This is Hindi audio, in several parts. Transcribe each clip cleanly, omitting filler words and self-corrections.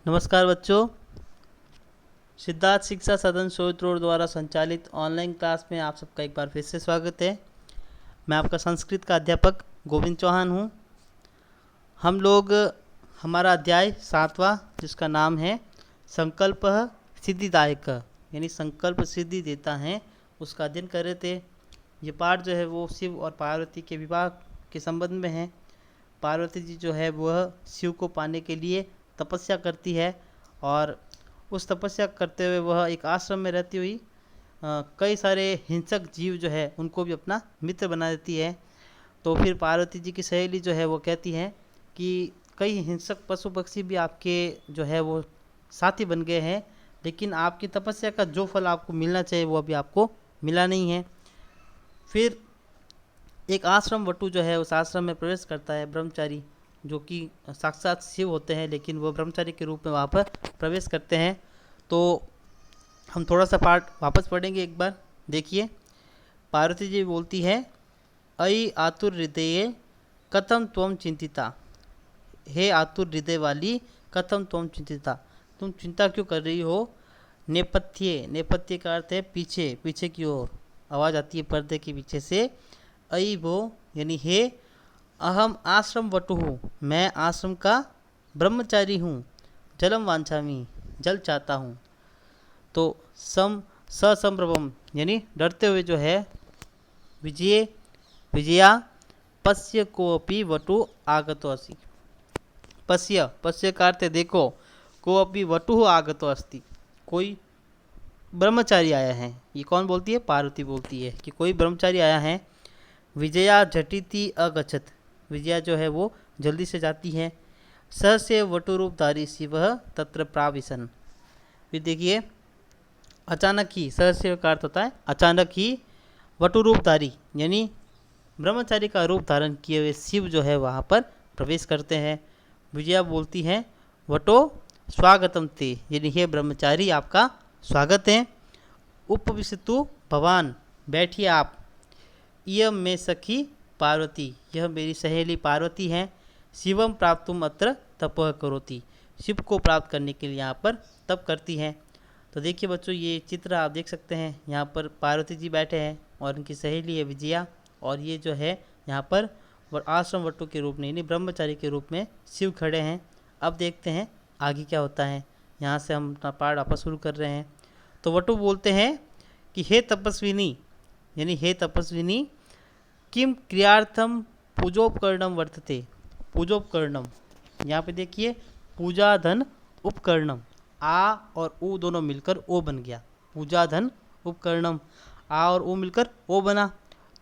नमस्कार बच्चों। सिद्धार्थ शिक्षा सदन सोच रोड द्वारा संचालित ऑनलाइन क्लास में आप सबका एक बार फिर से स्वागत है। मैं आपका संस्कृत का अध्यापक गोविंद चौहान हूँ। हम लोग हमारा अध्याय 7वां जिसका नाम है संकल्प सिद्धिदायक यानी संकल्प सिद्धि देता है उसका अध्ययन कर रहे थे। ये पाठ जो है वो शिव और पार्वती के विवाह के संबंध में है। पार्वती जी जो है वह शिव को पाने के लिए तपस्या करती है और उस तपस्या करते हुए वह एक आश्रम में रहती हुई कई सारे हिंसक जीव जो है उनको भी अपना मित्र बना देती है। तो फिर पार्वती जी की सहेली जो है वो कहती है कि कई हिंसक पशु पक्षी भी आपके जो है वो साथी बन गए हैं, लेकिन आपकी तपस्या का जो फल आपको मिलना चाहिए वो अभी आपको मिला नहीं है। फिर एक आश्रम वटु जो है उस आश्रम में प्रवेश करता है ब्रह्मचारी, जो कि साक्षात शिव होते हैं, लेकिन वो ब्रह्मचारी के रूप में वहाँ पर प्रवेश करते हैं। तो हम थोड़ा सा पार्ट वापस पढ़ेंगे एक बार। देखिए, पार्वती जी बोलती है, अयि आतुर हृदय कथम त्वम चिंतिता। हे आतुर हृदय वाली, कथम त्वम चिंतिता, तुम चिंता क्यों कर रही हो। नेपथ्य, नेपथ्य का अर्थ है पीछे, पीछे की ओर आवाज़ आती है पर्दे के पीछे से। अयि वो यानी हे, अहम आश्रम वटु हूँ, मैं आश्रम का ब्रह्मचारी हूँ। जलम वांछामी, जल चाहता हूँ। तो सम ससंभ्रमम यानी डरते हुए जो है, विजय विजया पश्य कोपि वटु आगतो अस्ति। पश्य, पश्य का अर्थ है देखो, कोपि वटु आगतो अस्ति, कोई ब्रह्मचारी आया है। ये कौन बोलती है? पार्वती बोलती है कि कोई ब्रह्मचारी आया है। विजया झटिति अगछत, विजया जो है वो जल्दी से जाती है। स से वटुरूपधारी शिव तत्र प्राविशन। फिर देखिए, अचानक ही, स से का अर्थ होता है अचानक ही, वटुरूपधारी यानी ब्रह्मचारी का रूप धारण किए हुए शिव जो है वहाँ पर प्रवेश करते हैं। विजया बोलती है, वटो स्वागतम ते, यानी हे ब्रह्मचारी आपका स्वागत है। उपविशतु भवान, बैठिए आप। यह में सखी पार्वती, यह मेरी सहेली पार्वती है। शिवम प्राप्तुम अत्र तपः करोति, शिव को प्राप्त करने के लिए यहाँ पर तप करती हैं। तो देखिए बच्चों, ये चित्र आप देख सकते हैं। यहाँ पर पार्वती जी बैठे हैं और उनकी सहेली है विजया, और ये जो है यहाँ पर आश्रम वटु के रूप में यानी ब्रह्मचारी के रूप में शिव खड़े हैं। अब देखते हैं आगे क्या होता है। यहाँ से हम अपना पाठ वापस शुरू कर रहे हैं। तो वटु बोलते हैं कि हे तपस्विनी, यानी हे तपस्विनी, किम क्रियार्थम पूजोपकरणम वर्तते। पूजोपकरणम, यहाँ पे देखिए पूजा धन उपकरणम, आ और ऊ दोनों मिलकर ओ बन गया। पूजा धन उपकरणम, आ और ऊ मिलकर ओ बना।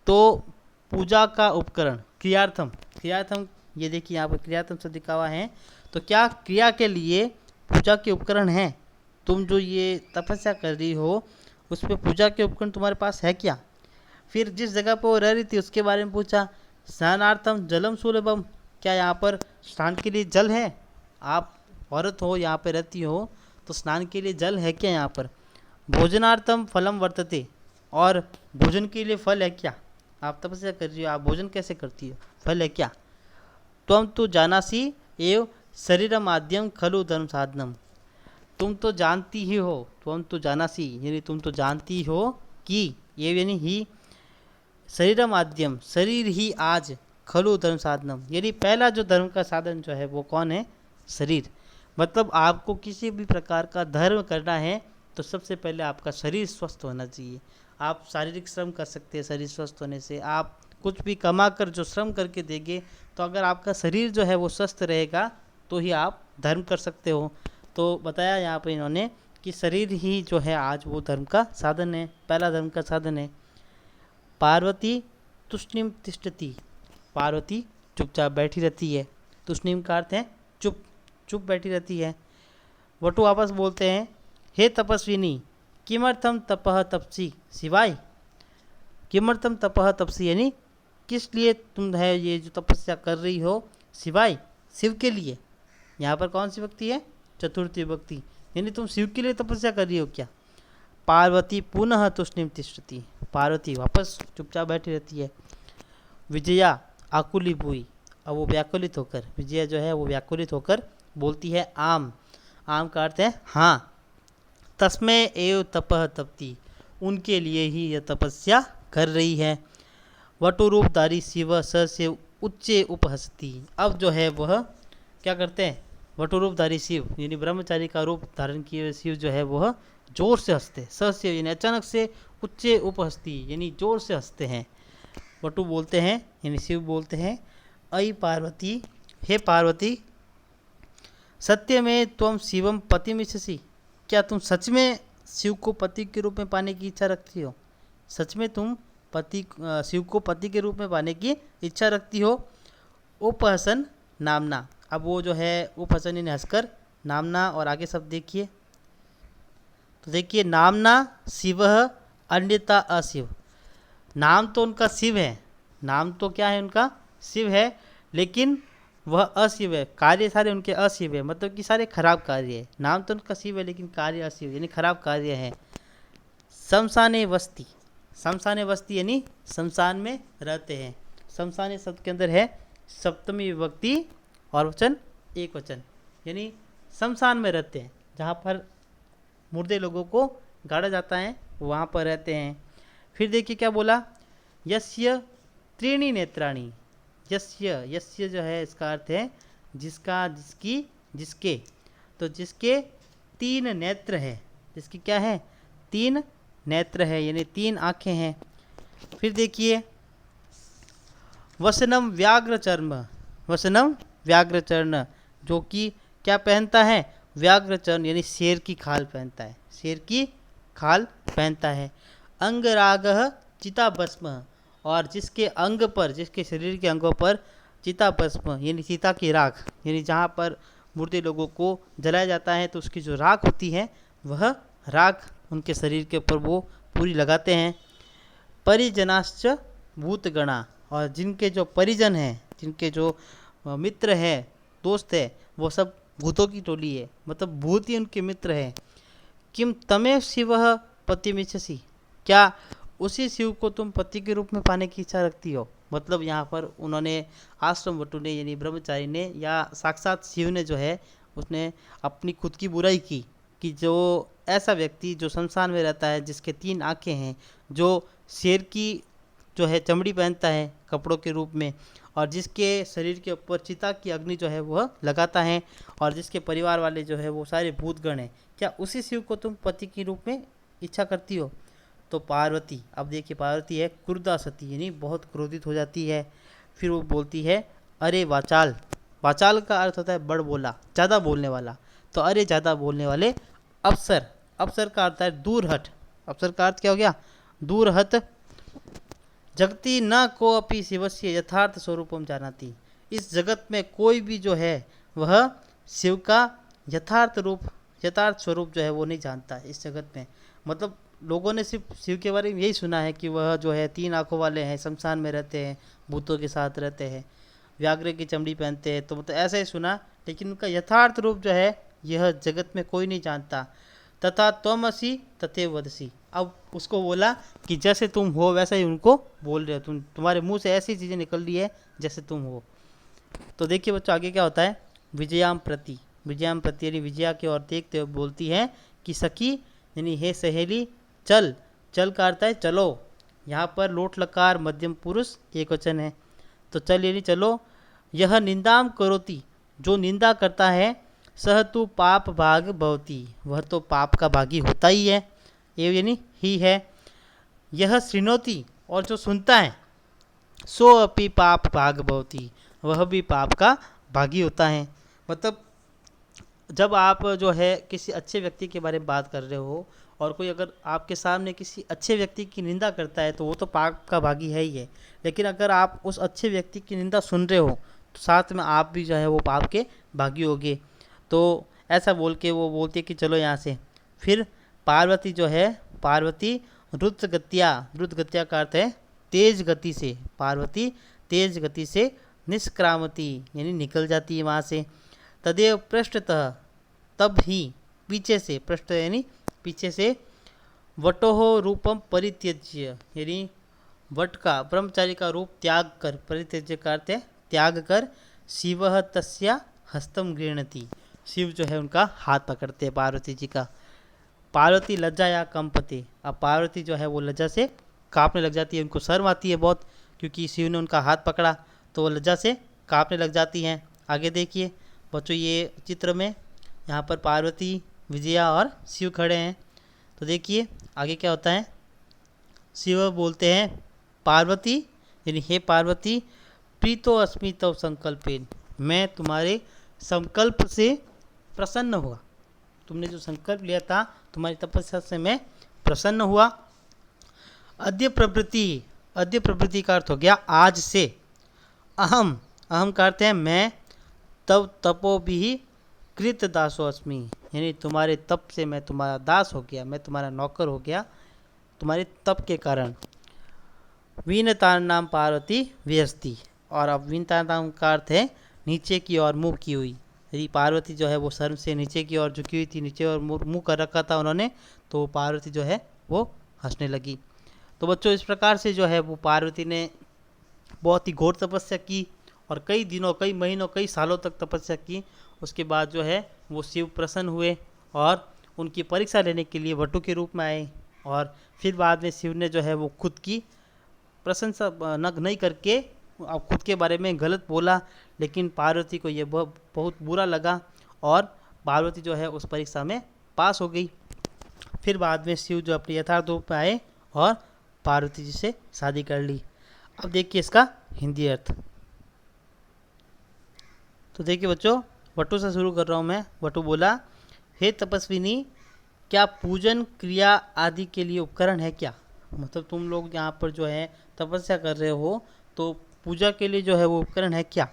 तो पूजा का उपकरण क्रियार्थम, क्रियार्थम ये देखिए यहाँ पर क्रियार्थम शब्द लिखा हुआ है। तो क्या क्रिया के लिए पूजा के उपकरण हैं? तुम जो ये तपस्या कर रही हो उस पर पूजा के उपकरण तुम्हारे पास है क्या? फिर जिस जगह पर वो रह रही थी उसके बारे में पूछा। स्नानार्थम जलम सुलभम, क्या यहाँ पर स्नान के लिए जल है? आप औरत हो, यहाँ पर रहती हो, तो स्नान के लिए जल है क्या यहाँ पर? भोजनार्थम फलम वर्तते, और भोजन के लिए फल है क्या? आप तपस्या कर रही हो, आप भोजन कैसे करती हो, फल है क्या? त्वम तो जानासी एव शरीर माध्यम खलु धर्म साधनम, तुम तो जानती ही हो। त्वम तो जानासी यानी तुम तो जानती हो कि, ये यानी ही, शरीर माध्यम शरीर ही आज, खलु धर्म साधनम यानी पहला जो धर्म का साधन जो है वो कौन है? शरीर। मतलब आपको किसी भी प्रकार का धर्म करना है तो सबसे पहले आपका शरीर स्वस्थ होना चाहिए। आप शारीरिक श्रम कर सकते हैं, शरीर स्वस्थ होने से आप कुछ भी कमा कर जो श्रम करके देंगे, तो अगर आपका शरीर जो है वो स्वस्थ रहेगा तो ही आप धर्म कर सकते हो। तो बताया यहाँ पर इन्होंने कि शरीर ही जो है आज वो धर्म का साधन है, पहला धर्म का साधन है। पार्वती तुष्णिम तिष्ठति, पार्वती चुपचाप बैठी रहती है। तुष्णिम का अर्थ है चुप, चुप बैठी रहती है। वटु वापस बोलते हैं, हे तपस्विनी, किमर्थम तपः तपसी शिवाय। किमर्थम तपः तपसी यानी किस लिए तुम है ये जो तपस्या कर रही हो? शिवाय, शिव के लिए। यहाँ पर कौन सी विभक्ति है? चतुर्थी विभक्ति, यानी तुम शिव के लिए तपस्या कर रही हो क्या? पार्वती पुनः तुष्णिम तिष्ठति, पार्वती वापस चुपचाप बैठी रहती है। विजया आकुली भूई, अब वो व्याकुलित होकर, विजया जो है वो व्याकुलित होकर बोलती है, आम आम का अर्थ है हाँ। तस्मै एव तपः तपती, उनके लिए ही यह तपस्या कर रही है। वटुरूपधारी शिव स से उच्चे उपहसती, अब जो है वह क्या करते हैं, वटुरूपधारी शिव यानी ब्रह्मचारी का रूप धारण किए हुए शिव जो है वह जोर से हंसते, स से यानी अचानक से, उच्चे उपहसती यानी जोर से हंसते हैं। वटु बोलते हैं यानी शिव बोलते हैं, अयि पार्वती, हे पार्वती, सत्य में त्वं शिवम पतिमिच्छसि, क्या तुम सच में शिव को पति के रूप में पाने की इच्छा रखती हो? सच में तुम शिव को पति के रूप में पाने की इच्छा रखती हो? उपहसन नामना, अब वो जो है उपहसन यानी हंसकर, नामना और आगे सब देखिए, तो देखिए नामना शिव अन्यता अशिव, नाम तो उनका शिव है, नाम तो क्या है उनका शिव है, लेकिन वह अशिव है, कार्य सारे उनके अशिव है, मतलब कि सारे खराब कार्य है। नाम तो उनका शिव है लेकिन कार्य अशिव यानी खराब कार्य है। शमशाने वस्ती, शमशाने वस्ती यानी शमशान में रहते हैं। शमशाने शब्द के अंदर है सप्तमी विभक्ति और वचन एक वचन, यानी शमशान में रहते हैं, जहाँ पर मुर्दे लोगों को गाड़ा जाता है वहाँ पर रहते हैं। फिर देखिए क्या बोला, यस्य त्रीणि नेत्राणि, यस्य, यस्य जो है इसका अर्थ है जिसका, जिसकी, जिसके, तो जिसके तीन नेत्र है, जिसकी क्या है, तीन नेत्र है यानी तीन आँखें हैं। फिर देखिए वसनम व्याघ्र चर्म, वसनम व्याघ्र चर्ण, जो कि क्या पहनता है, व्याघ्र चर्ण यानी शेर की खाल पहनता है, शेर की खाल पहनता है। अंगरागः चिता भस्म, और जिसके अंग पर, जिसके शरीर के अंगों पर चिता भस्म यानी चिता की राख, यानी जहाँ पर मुर्दे लोगों को जलाया जाता है तो उसकी जो राख होती है वह राख उनके शरीर के ऊपर वो पूरी लगाते हैं। परिजनाश्च भूतगणा, और जिनके जो परिजन हैं, जिनके जो मित्र हैं, दोस्त है, वो सब भूतों की टोली है, मतलब भूत ही उनके मित्र हैं। किम तमेव शिवः पतिमिच्छसि, क्या उसी शिव को तुम पति के रूप में पाने की इच्छा रखती हो? मतलब यहाँ पर उन्होंने, आश्रम वटु ने यानी ब्रह्मचारी ने या साक्षात शिव ने जो है उसने अपनी खुद की बुराई की कि जो ऐसा व्यक्ति जो शमशान में रहता है, जिसके तीन आँखें हैं, जो शेर की जो है चमड़ी पहनता है कपड़ों के रूप में, और जिसके शरीर के ऊपर चिता की अग्नि जो है वह लगाता है, और जिसके परिवार वाले जो है वो सारे भूतगण हैं, क्या उसी शिव को तुम पति के रूप में इच्छा करती हो? तो पार्वती, अब देखिए पार्वती है क्रुद्धा सती यानी बहुत क्रोधित हो जाती है। फिर वो बोलती है अरे वाचाल, वाचाल का अर्थ होता है बड़ बोला, ज़्यादा बोलने वाला, तो अरे ज़्यादा बोलने वाले अप्सर, अप्सर का अर्थ है दूर हट, अप्सर का अर्थ क्या हो गया, दूर हट। जगती न को अपि शिवस्य यथार्थ स्वरूपम जानाति, इस जगत में कोई भी जो है वह शिव का यथार्थ रूप, यथार्थ स्वरूप जो है वो नहीं जानता है इस जगत में। मतलब लोगों ने सिर्फ शिव के बारे में यही सुना है कि वह जो है तीन आंखों वाले हैं, शमशान में रहते हैं, भूतों के साथ रहते हैं, व्याघ्र की चमड़ी पहनते हैं, तो मतलब ऐसा ही सुना, लेकिन उनका यथार्थ रूप जो है यह जगत में कोई नहीं जानता। तथा त्वमसि तथैव वदसि, अब उसको बोला कि जैसे तुम हो वैसा ही उनको बोल रहे हो, तुम्हारे मुंह से ऐसी चीज़ें निकल रही है जैसे तुम हो। तो देखिए बच्चों आगे क्या होता है, विजयाम प्रति, विजयाम प्रति यानी विजया की ओर देखते हुए बोलती है कि सखी यानी हे सहेली, चल, चल का अर्थ है चलो, यहाँ पर लोट लकार मध्यम पुरुष एक वचन है, तो चल यानी चलो। यह निंदाम करोति, जो निंदा करता है, सह तु पाप भाग भवती, वह तो पाप का भागी होता ही है, एव यानी ही है। यह श्रृणोति, और जो सुनता है, सो अपि पाप भाग भवती, वह भी पाप का भागी होता है। मतलब जब आप जो है किसी अच्छे व्यक्ति के बारे में बात कर रहे हो और कोई अगर आपके सामने किसी अच्छे व्यक्ति की निंदा करता है तो वो तो पाप का भागी है ही है, लेकिन अगर आप उस अच्छे व्यक्ति की निंदा सुन रहे हो तो साथ में आप भी जो है वो पाप के भागी होगे। तो ऐसा बोल के वो बोलती है कि चलो यहाँ से। फिर पार्वती जो है, पार्वती रुद्रगत्या, रुद्रगत्या का अर्थ है तेज गति से, पार्वती तेज गति से निष्क्रामती यानी निकल जाती है वहाँ से। तदेव पृष्ठतः, तब ही पीछे से, पृष्ठ यानी पीछे से, वटोह रूपम परित्यज्य यानी वट का, ब्रह्मचारी का रूप त्याग कर, परित्यज्य का अर्थ है त्याग कर, शिवः तस्या हस्तम गृह्णति, शिव जो है उनका हाथ पकड़ते हैं पार्वती जी का। पार्वती लज्जा या कंपति, अब पार्वती जो है वो लज्जा से कांपने लग जाती है, उनको शर्म आती है बहुत, क्योंकि शिव ने उनका हाथ पकड़ा तो वो लज्जा से कांपने लग जाती हैं। आगे देखिए बच्चों, ये चित्र में यहाँ पर पार्वती, विजया और शिव खड़े हैं। तो देखिए आगे क्या होता है। शिव बोलते हैं पार्वती, यानी हे पार्वती, प्रीतो अस्मि तव संकल्पेन, मैं तुम्हारे संकल्प से प्रसन्न हुआ। तुमने जो संकल्प लिया था, तुम्हारी तपस्या से मैं प्रसन्न हुआ। अद्य प्रवृत्ति, अद्य प्रवृत्ति का अर्थ हो गया आज से। अहम, अहम का अर्थ है मैं, तब तपो भी कृत दासो अस्मि, यानी तुम्हारे तप से मैं तुम्हारा दास हो गया, मैं तुम्हारा नौकर हो गया तुम्हारे तप के कारण। वीनतार नाम पार्वती व्यस्ति, और अब वीनतार नाम का अर्थ है नीचे की ओर मुँह की हुई। यदि पार्वती जो है वो शर्म से नीचे की ओर झुकी हुई थी, नीचे और मुँह कर रखा था उन्होंने, तो पार्वती जो है वो हंसने लगी। तो बच्चों इस प्रकार से जो है वो पार्वती ने बहुत ही घोर तपस्या की और कई दिनों, कई महीनों, कई सालों तक तपस्या की। उसके बाद जो है वो शिव प्रसन्न हुए और उनकी परीक्षा लेने के लिए वटु के रूप में आए। और फिर बाद में शिव ने जो है वो खुद की प्रशंसा नहीं करके अब खुद के बारे में गलत बोला, लेकिन पार्वती को ये बहुत बुरा लगा और पार्वती जो है उस परीक्षा में पास हो गई। फिर बाद में शिव जो अपने यथार्थ रूप में आए और पार्वती जी से शादी कर ली। अब देखिए इसका हिंदी अर्थ। तो देखिए बच्चों, वटु से शुरू कर रहा हूँ मैं। वटु बोला, हे तपस्विनी, क्या पूजन क्रिया आदि के लिए उपकरण है क्या? मतलब तुम लोग यहाँ पर जो है तपस्या कर रहे हो, तो पूजा के लिए जो है वो उपकरण है क्या?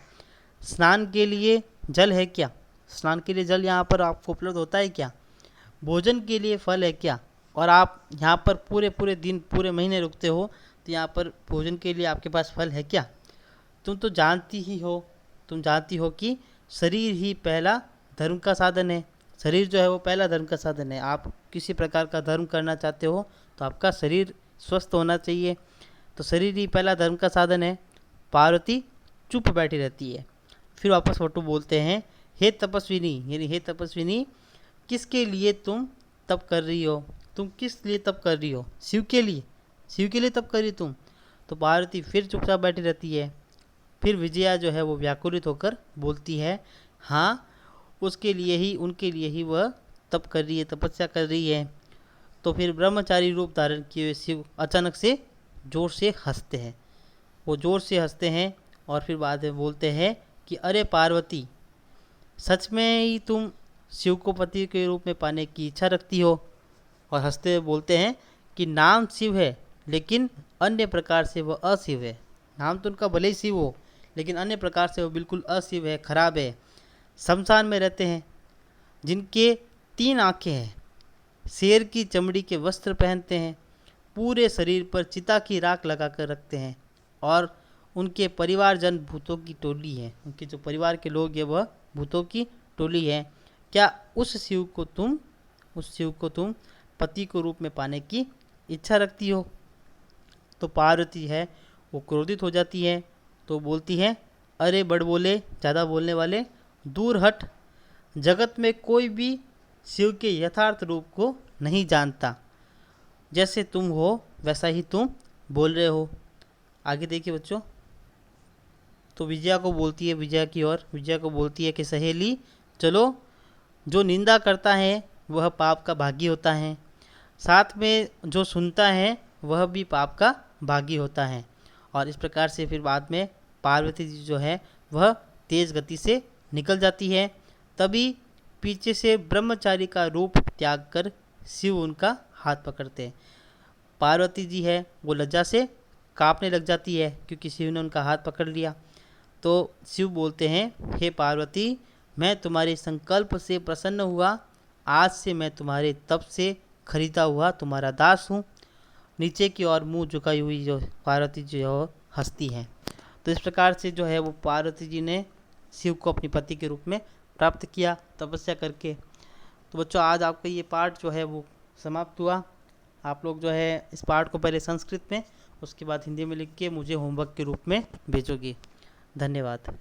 स्नान के लिए जल है क्या? स्नान के लिए जल यहाँ पर आपको उपलब्ध होता है क्या? भोजन के लिए फल है क्या? और आप यहाँ पर पूरे पूरे दिन, पूरे महीने रुकते हो, तो यहाँ पर भोजन के लिए आपके पास फल है क्या? तुम तो जानती ही हो, तुम जानती हो कि शरीर ही पहला धर्म का साधन है। शरीर जो है वो पहला धर्म का साधन है। आप किसी प्रकार का धर्म करना चाहते हो तो आपका शरीर स्वस्थ होना चाहिए, तो शरीर ही पहला धर्म का साधन है। पार्वती चुप बैठी रहती है। फिर वापस वटु बोलते हैं, हे तपस्विनी, यानी हे तपस्विनी, किसके लिए तुम तप कर रही हो? तुम किस लिए तप कर रही हो? शिव के लिए, शिव के लिए तप कर रही तुम? तो पार्वती फिर चुपचाप बैठी रहती है। फिर विजया जो है वो व्याकुलित होकर बोलती है, हाँ उसके लिए ही, उनके लिए ही वह तप कर रही है, तपस्या कर रही है। तो फिर ब्रह्मचारी रूप धारण किए हुए शिव अचानक से जोर से हंसते हैं। वो जोर से हंसते हैं और फिर बाद में बोलते हैं कि अरे पार्वती, सच में ही तुम शिव को पति के रूप में पाने की इच्छा रखती हो? और हंसते हुए बोलते हैं कि नाम शिव है, लेकिन अन्य प्रकार से वह अशिव है। नाम तो उनका भले ही शिव हो, लेकिन अन्य प्रकार से वो बिल्कुल अशिव है, खराब है। शमशान में रहते हैं, जिनके 3 आँखें हैं, शेर की चमड़ी के वस्त्र पहनते हैं, पूरे शरीर पर चिता की राख लगा कर रखते हैं, और उनके परिवारजन भूतों की टोली है। उनके जो परिवार के लोग हैं वह भूतों की टोली है। क्या उस शिव को तुम पति को रूप में पाने की इच्छा रखती हो? तो पार्वती है वो क्रोधित हो जाती है, तो बोलती है, अरे बड़बोले, ज़्यादा बोलने वाले, दूर हट। जगत में कोई भी शिव के यथार्थ रूप को नहीं जानता। जैसे तुम हो वैसा ही तुम बोल रहे हो। आगे देखिए बच्चों। तो विजया को बोलती है, विजया को बोलती है कि सहेली चलो, जो निंदा करता है वह पाप का भागी होता है, साथ में जो सुनता है वह भी पाप का भागी होता है। और इस प्रकार से फिर बाद में पार्वती जी जो है वह तेज गति से निकल जाती है। तभी पीछे से ब्रह्मचारी का रूप त्याग कर शिव उनका हाथ पकड़ते हैं। पार्वती जी है वो लज्जा से कांपने लग जाती है, क्योंकि शिव ने उनका हाथ पकड़ लिया। तो शिव बोलते हैं, हे पार्वती, मैं तुम्हारे संकल्प से प्रसन्न हुआ। आज से मैं तुम्हारे तप से खरीदा हुआ तुम्हारा दास हूँ। नीचे की ओर मुंह झुकाई हुई जो पार्वती जी है वो हंसती हैं। तो इस प्रकार से जो है वो पार्वती जी ने शिव को अपनी पति के रूप में प्राप्त किया तपस्या करके। तो बच्चों आज आपका ये पाठ जो है वो समाप्त हुआ। आप लोग जो है इस पाठ को पहले संस्कृत में, उसके बाद हिंदी में लिख के मुझे होमवर्क के रूप में भेजोगे। धन्यवाद।